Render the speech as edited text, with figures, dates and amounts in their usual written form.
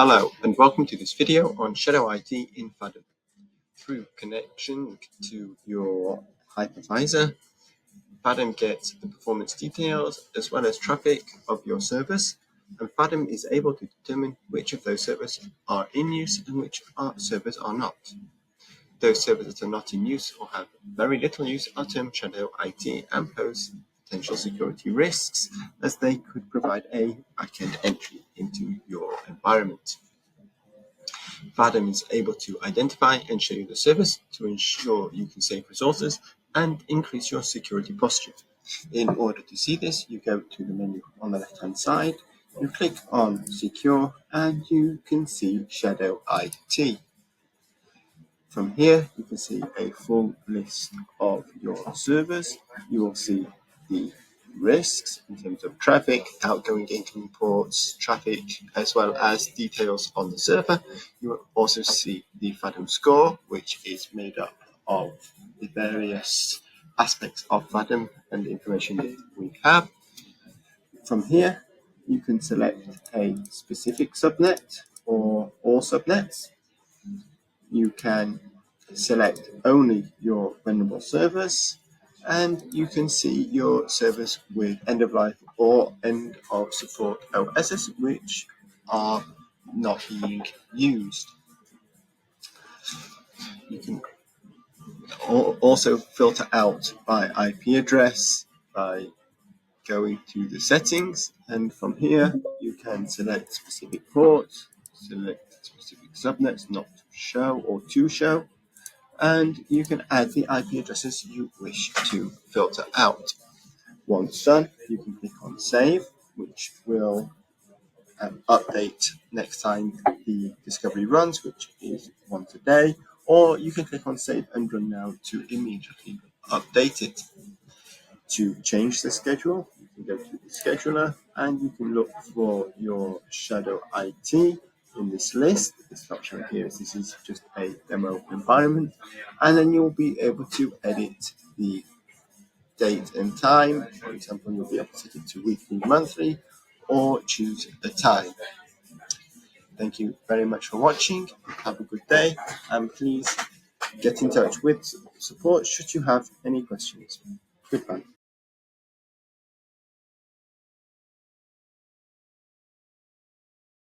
Hello and welcome to this video on Shadow IT in Faddom. Through connection to your hypervisor, Faddom gets the performance details as well as traffic of your servers, and Faddom is able to determine which of those servers are in use and which servers are not. Those servers that are not in use or have very little use are termed Shadow IT and pose potential security risks, as they could provide a backend entry into your environment. Faddom is able to identify and show you the service to ensure you can save resources and increase your security posture. In order to see this, you go to the menu on the left-hand side, you click on Secure, and you can see Shadow IT. From here, you can see a full list of your servers. You will see the risks in terms of traffic, outgoing incoming ports, traffic, as well as details on the server. You will also see the Faddom score, which is made up of the various aspects of Faddom and the information that we have. From here, you can select a specific subnet or all subnets. You can select only your vulnerable servers, and you can see your servers with end of life or end of support OSs which are not being used. You can also filter out by IP address by going to the settings, and from here you can select specific ports, select specific subnets not to show or to show, and you can add the IP addresses you wish to filter out. Once done, you can click on Save, which will update next time the discovery runs, which is once a day, or you can click on Save and Run Now to immediately update it. To change the schedule, you can go to the scheduler and you can look for your Shadow IT in this list. It's not shown here as this is just a demo environment, and then you'll be able to edit the date and time. For example, you'll be able to set it to weekly, monthly, or choose a time. Thank you very much for watching. Have a good day, and please get in touch with support should you have any questions. Goodbye.